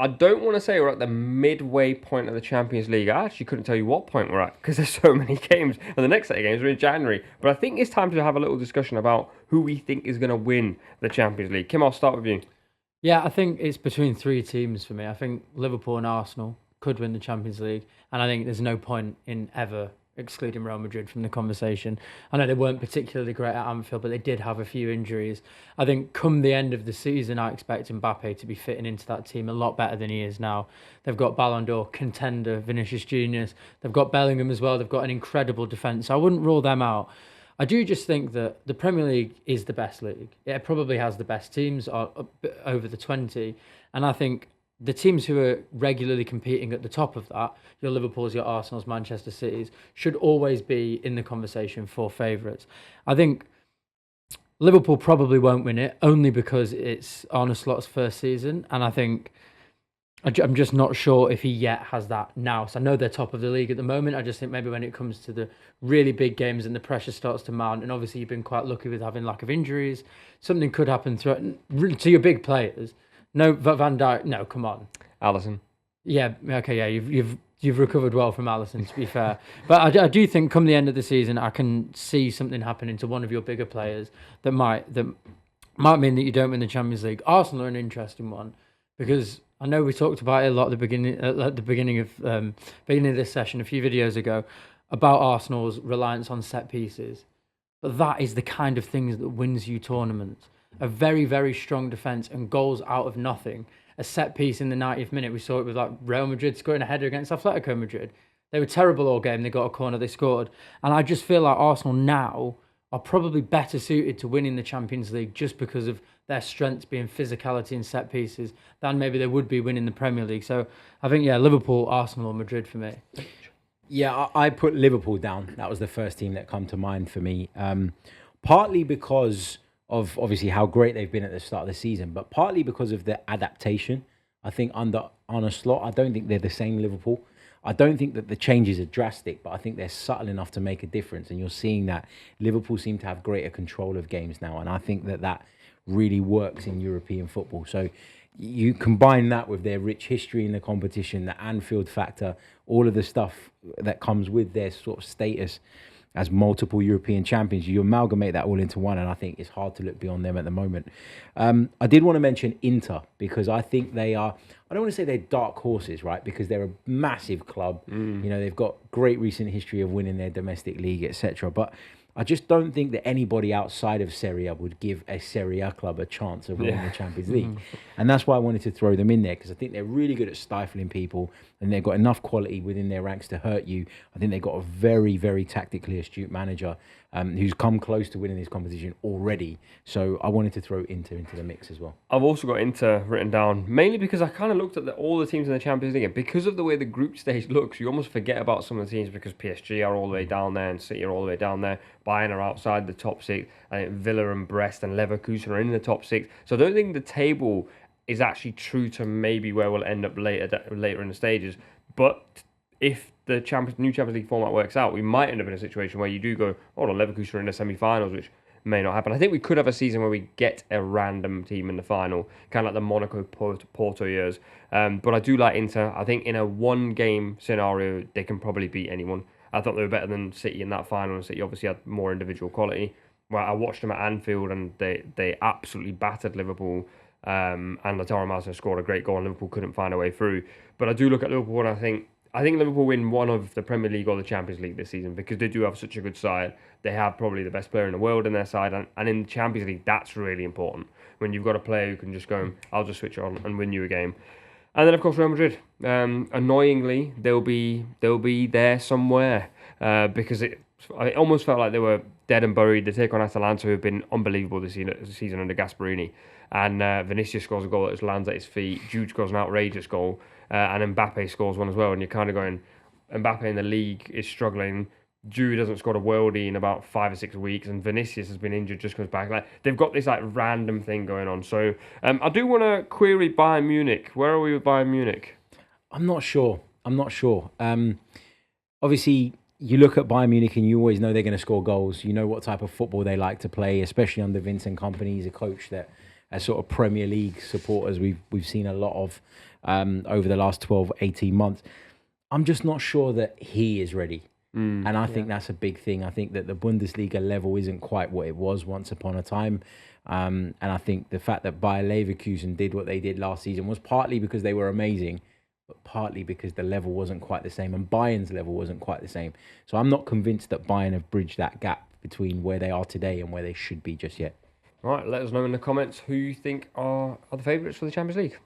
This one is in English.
I don't want to say we're at the midway point of the Champions League. I actually couldn't tell you what point we're at because there's so many games, and the next set of games are in January. But I think it's time to have a little discussion about who we think is going to win the Champions League. Kim, I'll start with you. Yeah, I think it's between three teams for me. I think Liverpool and Arsenal could win the Champions League, and I think there's no point in ever excluding Real Madrid from the conversation. I know they weren't particularly great at Anfield, but they did have a few injuries. I think come the end of the season, I expect Mbappe to be fitting into that team a lot better than he is now. They've got Ballon d'Or contender Vinicius Juniors. They've got Bellingham as well. They've got an incredible defence. I wouldn't rule them out. I do just think that the Premier League is the best league. It probably has the best teams over the 20. And I think the teams who are regularly competing at the top of that, your Liverpools, your Arsenals, Manchester Cities, should always be in the conversation for favourites. I think Liverpool probably won't win it, only because it's Arne Slot's first season. And I think I'm just not sure if he yet has that now. So I know they're top of the league at the moment. I just think maybe when it comes to the really big games and the pressure starts to mount, and obviously you've been quite lucky with having lack of injuries, something could happen to your big players. No, Van Dijk. No, come on. Alisson. Yeah. Okay. Yeah. You've recovered well from Alisson, to be fair. But I do think come the end of the season, I can see something happening to one of your bigger players that might mean that you don't win the Champions League. Arsenal are an interesting one because I know we talked about it a lot at the beginning of this session a few videos ago about Arsenal's reliance on set pieces. But that is the kind of things that wins you tournaments. A very, very strong defence and goals out of nothing. A set piece in the 90th minute. We saw it with like Real Madrid scoring a header against Atletico Madrid. They were terrible all game. They got a corner, they scored. And I just feel like Arsenal now are probably better suited to winning the Champions League just because of their strengths being physicality and set pieces than maybe they would be winning the Premier League. So I think, yeah, Liverpool, Arsenal, or Madrid for me. Yeah, I put Liverpool down. That was the first team that come to mind for me. Partly because of obviously how great they've been at the start of the season, but partly because of the adaptation. I think under on a slot, I don't think they're the same Liverpool. I don't think that the changes are drastic, but I think they're subtle enough to make a difference. And you're seeing that Liverpool seem to have greater control of games now. And I think that really works in European football. So you combine that with their rich history in the competition, the Anfield factor, all of the stuff that comes with their sort of status as multiple European champions, you amalgamate that all into one, and I think it's hard to look beyond them at the moment. I did want to mention Inter because I think they are, I don't want to say they're dark horses, right? Because they're a massive club. You know, they've got great recent history of winning their domestic league, etc. But I just don't think that anybody outside of Serie A would give a Serie A club a chance of winning the Champions League. And that's why I wanted to throw them in there, because I think they're really good at stifling people and they've got enough quality within their ranks to hurt you. I think they've got a very, very tactically astute manager who's come close to winning this competition already. So I wanted to throw Inter into the mix as well. I've also got Inter written down, mainly because I kind of looked at all the teams in the Champions League, and because of the way the group stage looks, you almost forget about some of the teams because PSG are all the way down there and City are all the way down there. Bayern are outside the top six. I think Villa and Brest and Leverkusen are in the top six. So I don't think the table is actually true to maybe where we'll end up later in the stages. But if the new Champions League format works out, we might end up in a situation where you do go, oh, the Leverkusen are in the semi-finals, which may not happen. I think we could have a season where we get a random team in the final, kind of like the Monaco Porto years. But I do like Inter. I think in a one-game scenario, they can probably beat anyone. I thought they were better than City in that final, and City obviously had more individual quality. Well, I watched them at Anfield, and they absolutely battered Liverpool. And Lautaro Martinez scored a great goal, and Liverpool couldn't find a way through. But I do look at Liverpool, and I think Liverpool win one of the Premier League or the Champions League this season because they do have such a good side. They have probably the best player in the world in their side, and in the Champions League, that's really important. When you've got a player who can just go, I'll just switch on and win you a game. And then, of course, Real Madrid. Annoyingly, they'll be there somewhere because it almost felt like they were dead and buried. They take on Atalanta, who have been unbelievable this season under Gasperini. And Vinicius scores a goal that just lands at his feet. Jude scores an outrageous goal. And Mbappe scores one as well. And you're kind of going, Mbappe in the league is struggling. Jude hasn't scored a worldie in about 5 or 6 weeks, and Vinicius has been injured, just comes back. Like they've got this like random thing going on. So I do want to query Bayern Munich. Where are we with Bayern Munich? I'm not sure. Obviously, you look at Bayern Munich and you always know they're going to score goals. You know what type of football they like to play, especially under Vincent Kompany. He's a coach that as sort of Premier League supporters we've seen a lot of over the last 12, 18 months. I'm just not sure that he is ready. And I think that's a big thing. I think that the Bundesliga level isn't quite what it was once upon a time. And I think the fact that Bayer Leverkusen did what they did last season was partly because they were amazing, but partly because the level wasn't quite the same and Bayern's level wasn't quite the same. So I'm not convinced that Bayern have bridged that gap between where they are today and where they should be just yet. Right, let us know in the comments who you think are the favourites for the Champions League.